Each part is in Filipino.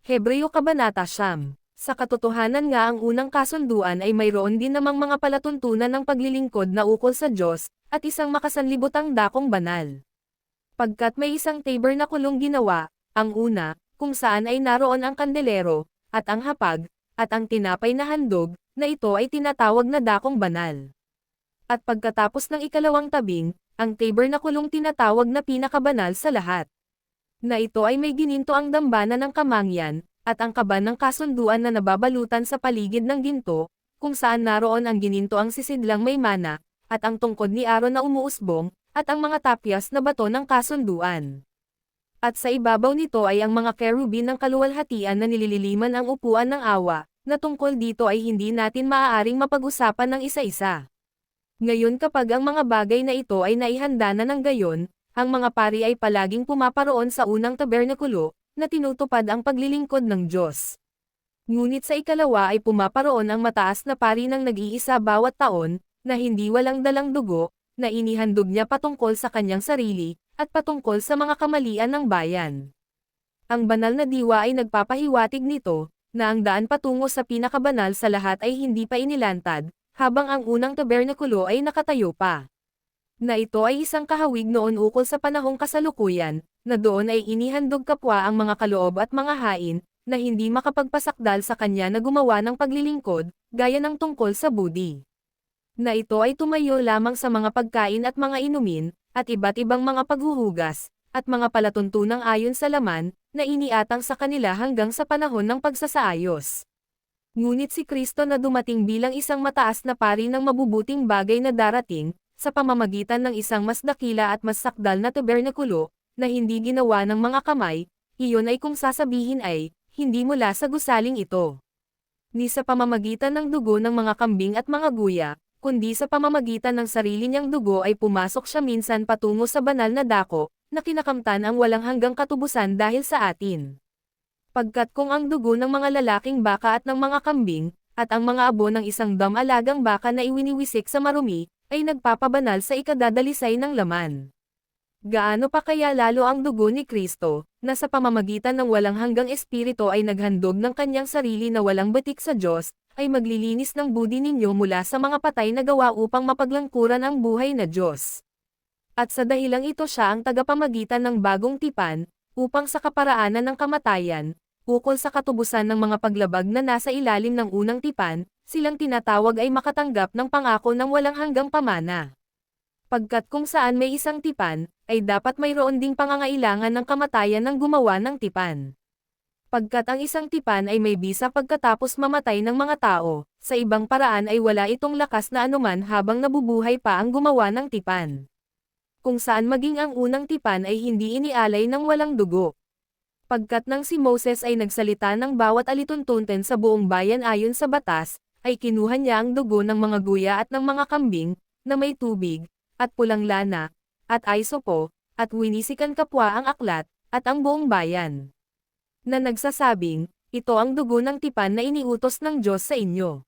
Hebreo Kabanata 9. Sa katotohanan nga ang unang kasunduan ay mayroon din namang mga palatuntunan ng paglilingkod na ukol sa Diyos, at isang makasanlibutang dakong banal. Pagkat may isang tabernakulong ginawa, ang una, kung saan ay naroon ang kandelero, at ang hapag, at ang tinapay na handog, na ito ay tinatawag na dakong banal. At pagkatapos ng ikalawang tabing, ang tabernakulong tinatawag na pinakabanal sa lahat. Na ito ay may gininto ang dambana ng kamangyan, at ang kaban ng kasunduan na nababalutan sa paligid ng ginto, kung saan naroon ang gininto ang sisidlang may mana, at ang tungkod ni Aaron na umuusbong, at ang mga tapyas na bato ng kasunduan. At sa ibabaw nito ay ang mga kerubin ng kaluwalhatian na nilililiman ang upuan ng awa, na tungkol dito ay hindi natin maaaring mapag-usapan ng isa-isa. Ngayon kapag ang mga bagay na ito ay naihanda na ng gayon, ang mga pari ay palaging pumaparoon sa unang tabernakulo, na tinutupad ang paglilingkod ng Diyos. Ngunit sa ikalawa ay pumaparoon ang mataas na pari ng nag-iisa bawat taon, na hindi walang dalang dugo, na inihandog niya patungkol sa kanyang sarili, at patungkol sa mga kamalian ng bayan. Ang banal na diwa ay nagpapahiwatig nito, na ang daan patungo sa pinakabanal sa lahat ay hindi pa inilantad, habang ang unang tabernakulo ay nakatayo pa. Na ito ay isang kahawig noon ukol sa panahong kasalukuyan, na doon ay inihandog kapwa ang mga kaloob at mga hain, na hindi makapagpasakdal sa kanya na gumawa ng paglilingkod, gaya ng tungkol sa budi. Na ito ay tumayo lamang sa mga pagkain at mga inumin, at iba't ibang mga paghuhugas, at mga palatuntunang ayon sa laman, na iniatang sa kanila hanggang sa panahon ng pagsasaayos. Ngunit si Kristo na dumating bilang isang mataas na pari ng mabubuting bagay na darating, sa pamamagitan ng isang mas dakila at mas sakdal na tabernakulo, na hindi ginawa ng mga kamay, iyon ay kung sasabihin ay, hindi mula sa gusaling ito. Ni sa pamamagitan ng dugo ng mga kambing at mga guya, kundi sa pamamagitan ng sarili niyang dugo ay pumasok siya minsan patungo sa banal na dako, na kinakamtan ang walang hanggang katubusan dahil sa atin. Pagkat kung ang dugo ng mga lalaking baka at ng mga kambing, at ang mga abo ng isang dam-alagang baka na iwiniwisik sa marumi, ay nagpapabanal sa ikadadalisay ng laman. Gaano pa kaya lalo ang dugo ni Kristo, na sa pamamagitan ng walang hanggang espiritu ay naghandog ng kanyang sarili na walang batik sa Diyos, ay maglilinis ng budi ninyo mula sa mga patay na gawa upang mapaglangkuran ang buhay na Diyos. At sa dahilang ito siya ang tagapamagitan ng bagong tipan, upang sa kaparaanan ng kamatayan, ukol sa katubusan ng mga paglabag na nasa ilalim ng unang tipan, silang tinatawag ay makatanggap ng pangako ng walang hanggang pamana. Pagkat kung saan may isang tipan, ay dapat mayroon ding pangangailangan ng kamatayan ng gumawa ng tipan. Pagkat ang isang tipan ay may bisa pagkatapos mamatay ng mga tao, sa ibang paraan ay wala itong lakas na anuman habang nabubuhay pa ang gumawa ng tipan. Kung saan maging ang unang tipan ay hindi inialay ng walang dugo. Pagkat nang si Moses ay nagsalita ng bawat alituntunten sa buong bayan ayon sa batas, ay kinuha niya ang dugo ng mga guya at ng mga kambing, na may tubig, at pulang lana, at isopo, at winisikan kapwa ang aklat, at ang buong bayan. Na nagsasabing, ito ang dugo ng tipan na iniutos ng Diyos sa inyo.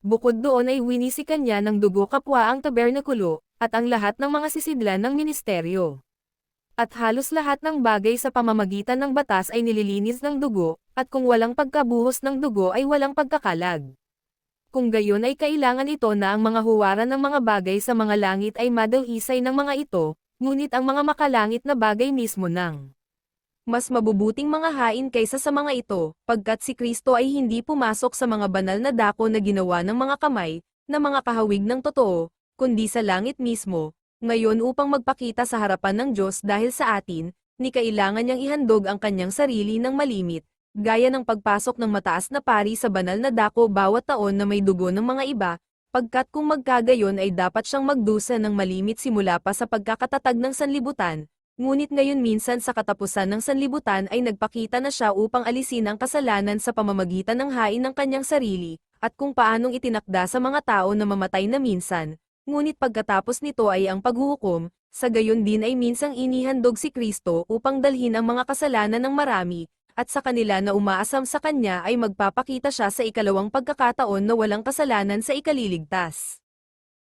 Bukod doon ay winisikan niya ng dugo kapwa ang tabernakulo, at ang lahat ng mga sisidlan ng ministeryo. At halos lahat ng bagay sa pamamagitan ng batas ay nililinis ng dugo, at kung walang pagkabuhos ng dugo ay walang pagkakalag. Kung gayon ay kailangan ito na ang mga huwaran ng mga bagay sa mga langit ay madahisay ng mga ito, ngunit ang mga makalangit na bagay mismo nang mas mabubuting mga hain kaysa sa mga ito, pagkat si Kristo ay hindi pumasok sa mga banal na dako na ginawa ng mga kamay, na mga kahawig ng totoo, kundi sa langit mismo, ngayon upang magpakita sa harapan ng Diyos dahil sa atin, ni kailangan niyang ihandog ang kanyang sarili ng malimit, gaya ng pagpasok ng mataas na pari sa banal na dako bawat taon na may dugo ng mga iba, pagkat kung magkagayon ay dapat siyang magdusa ng malimit simula pa sa pagkakatatag ng sanlibutan, ngunit ngayon minsan sa katapusan ng sanlibutan ay nagpakita na siya upang alisin ang kasalanan sa pamamagitan ng hain ng kanyang sarili, at kung paanong itinakda sa mga tao na mamatay na minsan, ngunit pagkatapos nito ay ang paghuhukom, sa gayon din ay minsang inihandog si Kristo upang dalhin ang mga kasalanan ng marami, at sa kanila na umaasam sa kanya ay magpapakita siya sa ikalawang pagkakataon na walang kasalanan sa ikaliligtas.